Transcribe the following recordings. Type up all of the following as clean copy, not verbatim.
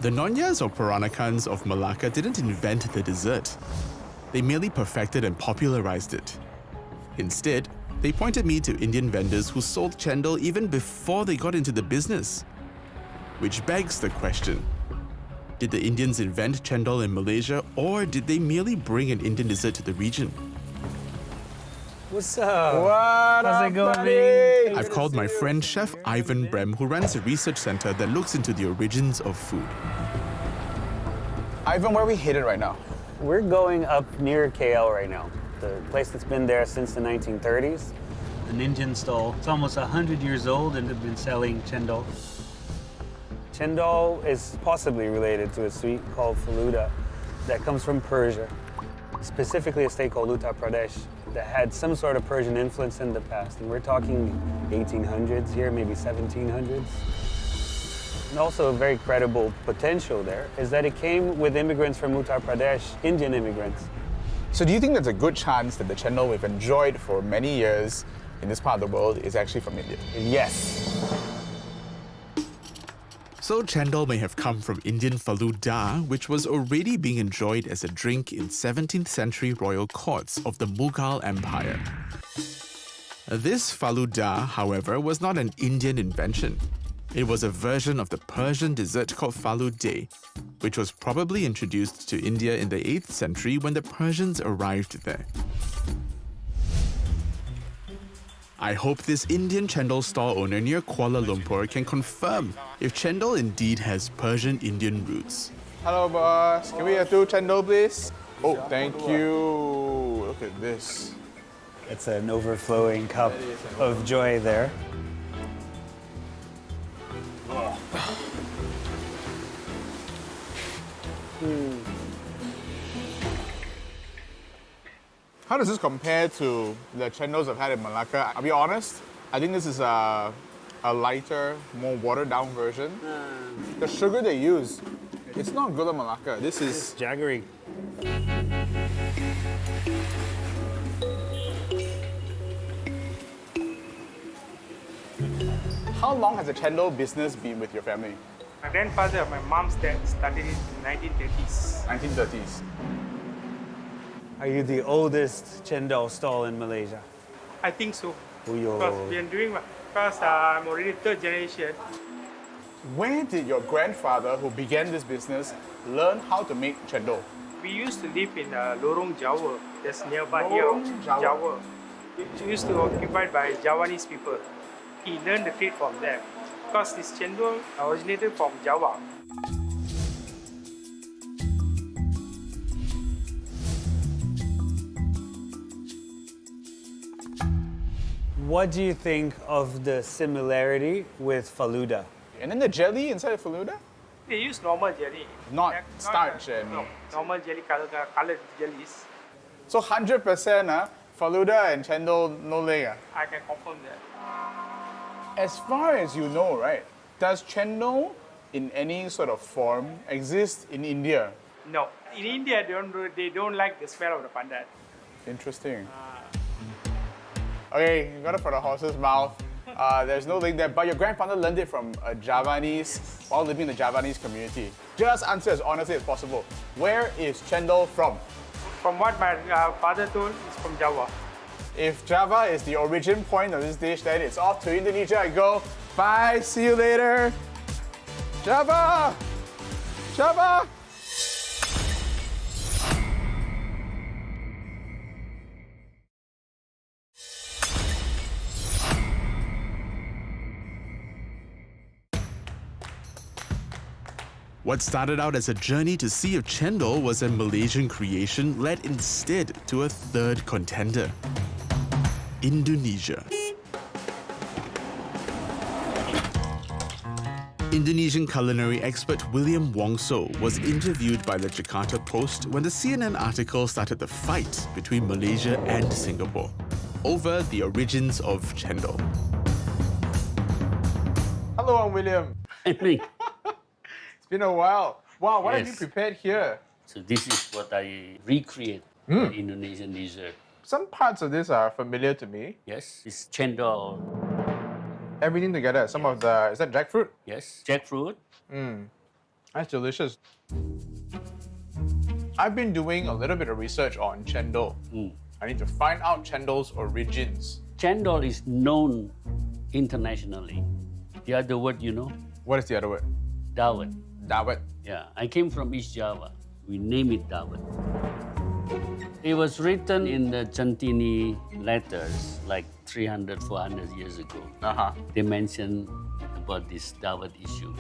The Nonyas or Peranakans of Malacca didn't invent the dessert. They merely perfected and popularized it. Instead, they pointed me to Indian vendors who sold cendol even before they got into the business. Which begs the question, did the Indians invent cendol in Malaysia, or did they merely bring an Indian dessert to the region? What's up? What How's up, it going, buddy? man? I've called my friend Chef Ivan Brem, who runs a research center that looks into the origins of food. Ivan, where are we headed right now? We're going up near KL right now, the place that's been there since the 1930s. An Indian stall. It's almost 100 years old and they've been selling cendol. Cendol is possibly related to a sweet called faluda that comes from Persia, specifically a state called Uttar Pradesh that had some sort of Persian influence in the past. And we're talking 1800s here, maybe 1700s. And also a very credible potential there is that it came with immigrants from Uttar Pradesh, Indian immigrants. So do you think there's a good chance that the cendol we've enjoyed for many years in this part of the world is actually from India? Yes. So cendol may have come from Indian faluda, which was already being enjoyed as a drink in 17th century royal courts of the Mughal Empire. This faluda, however, was not an Indian invention. It was a version of the Persian dessert called falude, which was probably introduced to India in the 8th century when the Persians arrived there. I hope this Indian cendol stall owner near Kuala Lumpur can confirm if cendol indeed has Persian Indian roots. Hello, boss. Can we have 2 cendol, please? Oh, thank you. Look at this. It's an overflowing cup of joy there. How does this compare to the cendol's I've had in Malacca? I'll be honest, I think this is a lighter, more watered-down version. The sugar they use, it's not gula Malacca. This is Jaggery. How long has the cendol business been with your family? My grandfather, my mom's dad, started it in 1930s. 1930s. Are you the oldest cendol stall in Malaysia? I think so. Uyo. Because we are doing, because I'm already 3rd generation. Where did your grandfather, who began this business, learn how to make cendol? We used to live in Lorong Jawa, that's nearby Lorong here. Jawa. It used to be occupied by Javanese people. He learned the trade from them. Because this cendol originated from Java. What do you think of the similarity with faluda? And then the jelly inside the faluda? They use normal jelly. Not starch and... No, normal jelly, colored jellies. So 100% faluda and cendol no link. I can confirm that. As far as you know, right, does cendol in any sort of form exist in India? No. In India, they don't like the smell of the pandan. Interesting. Okay, you got it for the horse's mouth. There's no link there, but your grandfather learned it from a Javanese while living in the Javanese community. Just answer as honestly as possible. Where is cendol from? From what my father told, it's from Java. If Java is the origin point of this dish, then it's off to Indonesia I go. Bye, see you later. Java! Java! What started out as a journey to see if cendol was a Malaysian creation led instead to a third contender, Indonesia. Indonesian culinary expert William Wongso was interviewed by the Jakarta Post when the CNN article started the fight between Malaysia and Singapore over the origins of cendol. Hello, I'm William. Me. It's been a while. Wow, what have you Yes. prepared here? So this is what I recreate the Indonesian dessert. Some parts of this are familiar to me. Yes, it's cendol. Everything together. Some of the... Is that jackfruit? Yes, jackfruit, That's delicious. I've been doing a little bit of research on cendol. I need to find out cendol's origins. Cendol is known internationally. The other word, you know? What is the other word? Dawet. Dawet. Yeah, I came from East Java. We name it dawet. It was written in the Centini letters like 300, 400 years ago. They mentioned about this dawet issue.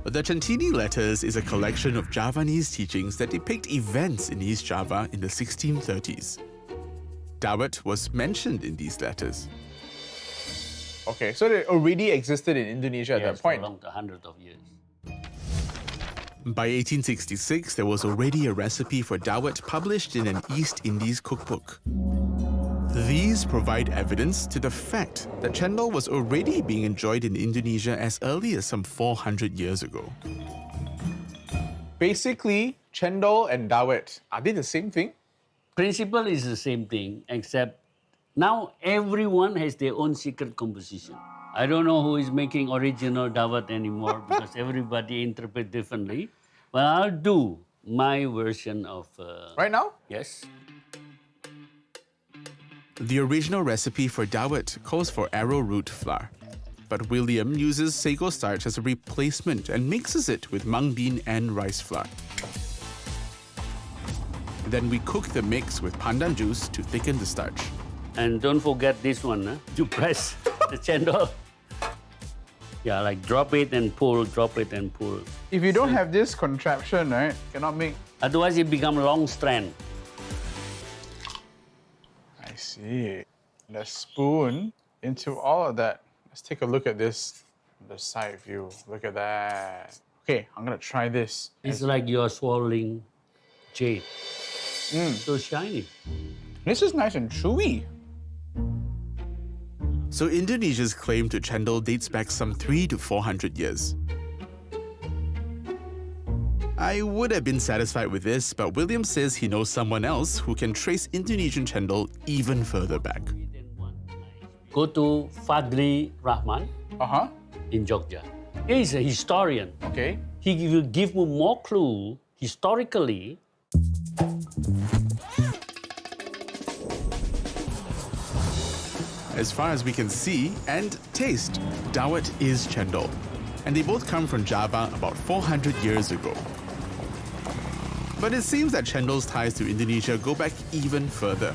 The Centini Letters is a collection of Javanese teachings that depict events in East Java in the 1630s. Dawet was mentioned in these letters. Okay, so they already existed in Indonesia at that point. For long, hundreds of years. By 1866, there was already a recipe for dawet published in an East Indies cookbook. These provide evidence to the fact that cendol was already being enjoyed in Indonesia as early as some 400 years ago. Basically, cendol and dawet, are they the same thing? Principle is the same thing, except now everyone has their own secret composition. I don't know who is making original dawet anymore because everybody interprets differently. But I'll do my version of... Right now? Yes. The original recipe for dawet calls for arrowroot flour, but William uses sago starch as a replacement and mixes it with mung bean and rice flour. Then we cook the mix with pandan juice to thicken the starch. And don't forget this one, to press the cendol. Yeah, like drop it and pull, drop it and pull. If you don't have this contraption, right, cannot make... Otherwise, it becomes long strand. I see. The spoon into all of that. Let's take a look at this, the side view. Look at that. Okay, I'm gonna try this. It's like you're swallowing jade. So shiny. This is nice and chewy. So Indonesia's claim to cendol dates back some 300 to 400 years. I would have been satisfied with this, but William says he knows someone else who can trace Indonesian cendol even further back. Go to Fadli Rahman in Jogja. He's a historian. Okay. He will give you more clue historically. As far as we can see and taste, dawet is cendol, and they both come from Java about 400 years ago. But it seems that cendol's ties to Indonesia go back even further.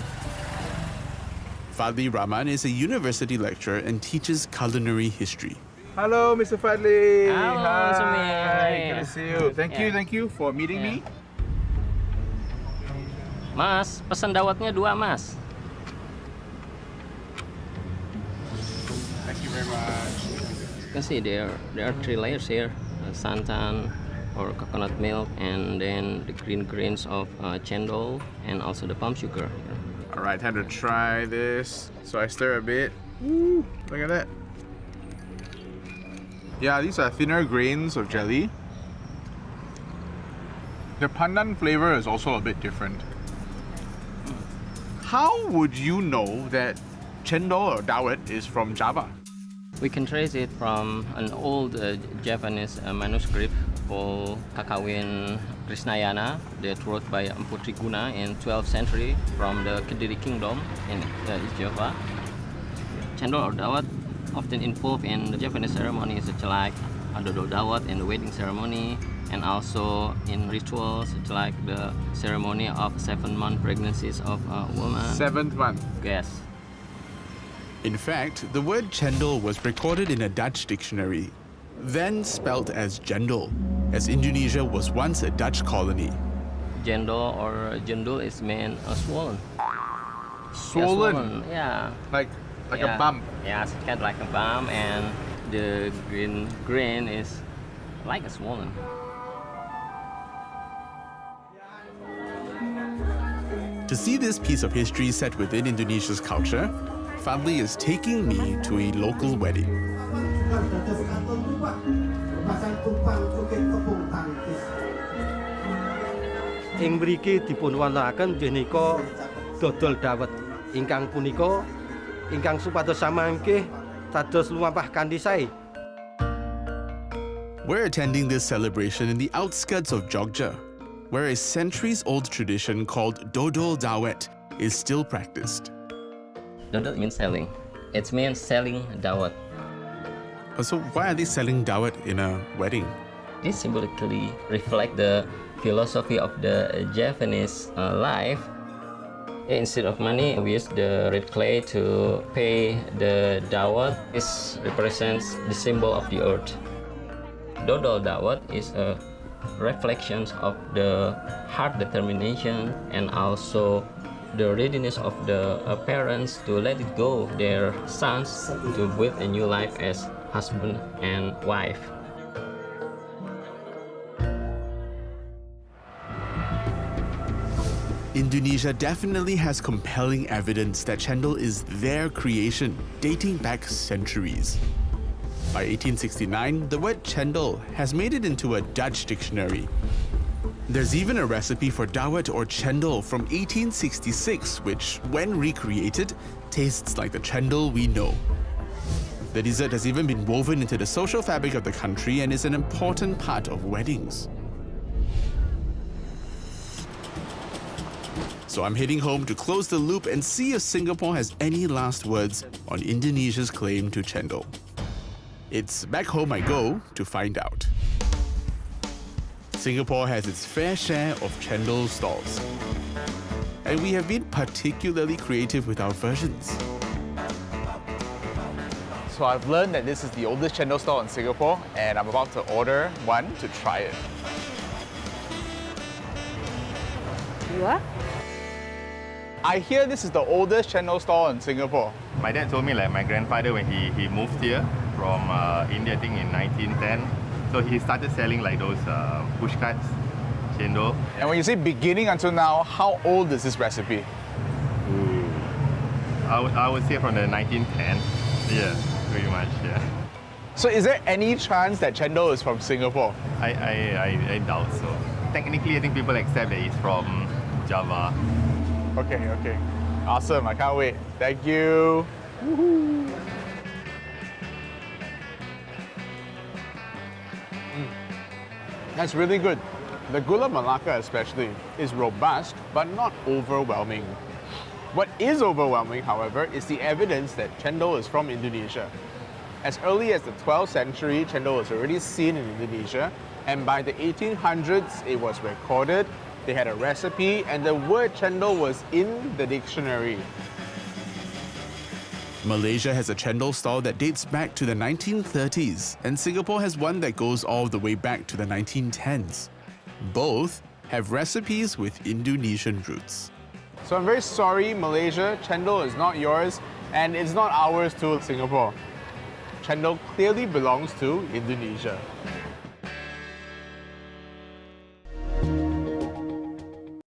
Fadli Rahman is a university lecturer and teaches culinary history. Hello, Mr. Fadli. Hello, Sumi. Good to see you. Thank you for meeting me. Mas, pesan dawetnya 2, Mas. Thank you very much. You can see there are 3 layers here. Santan or coconut milk, and then the green grains of cendol, and also the palm sugar. All right, time to try this. So I stir a bit. Ooh, look at that. Yeah, these are thinner grains of jelly. The pandan flavor is also a bit different. How would you know that cendol or dawet is from Java? We can trace it from an old Japanese manuscript called Kakawin Krishnayana that wrote by Empu Triguna in 12th century from the Kediri Kingdom in East Java. Cendol or dawet often involved in the Japanese ceremonies such like adodo dawet in the wedding ceremony, and also in rituals such like the ceremony of 7-month pregnancies of a woman. 7th month. Yes. In fact, the word cendol was recorded in a Dutch dictionary, then spelt as jendol, as Indonesia was once a Dutch colony. Jendol or jendul is meant swollen. Swollen? Yeah. Like Yeah. a bump. Yeah, it's kind of like a bump, and the green grain is like a swollen. To see this piece of history set within Indonesia's culture, Fadli is taking me to a local wedding. Ing mriki dipun wontenaken punika dodol dawet ingkang punika ingkang supados samangke dados lumampah kanthi sae. We're attending this celebration in the outskirts of Jogja, where a centuries-old tradition called dodol dawet is still practiced. Dodol means selling. It means selling dawet. So why are they selling dawet in a wedding? This symbolically reflects the philosophy of the Japanese life. Instead of money, we use the red clay to pay the dawet. This represents the symbol of the earth. Dodol dawet is a reflection of the hard determination and also the readiness of the parents to let it go their sons to build a new life as husband and wife. Indonesia definitely has compelling evidence that cendol is their creation, dating back centuries. By 1869, the word cendol has made it into a Dutch dictionary. There's even a recipe for dawet or cendol from 1866, which, when recreated, tastes like the cendol we know. The dessert has even been woven into the social fabric of the country and is an important part of weddings. So I'm heading home to close the loop and see if Singapore has any last words on Indonesia's claim to cendol. It's back home I go to find out. Singapore has its fair share of cendol stalls, and we have been particularly creative with our versions. So I've learned that this is the oldest cendol stall in Singapore, and I'm about to order one to try it. You are? I hear this is the oldest cendol stall in Singapore. My dad told me like my grandfather when he moved here from India, I think in 1910. So he started selling like those push carts, cendol. And when you say beginning until now, how old is this recipe? I would say from the 1910s. Yeah, pretty much, yeah. So is there any chance that cendol is from Singapore? I doubt so. Technically, I think people accept that it's from Java. Okay. Awesome, I can't wait. Thank you. Woohoo. That's really good. The gula melaka especially is robust, but not overwhelming. What is overwhelming, however, is the evidence that cendol is from Indonesia. As early as the 12th century, cendol was already seen in Indonesia, and by the 1800s, it was recorded. They had a recipe, and the word cendol was in the dictionary. Malaysia has a cendol stall that dates back to the 1930s, and Singapore has one that goes all the way back to the 1910s. Both have recipes with Indonesian roots. So I'm very sorry, Malaysia, cendol is not yours, and it's not ours too, Singapore. Cendol clearly belongs to Indonesia.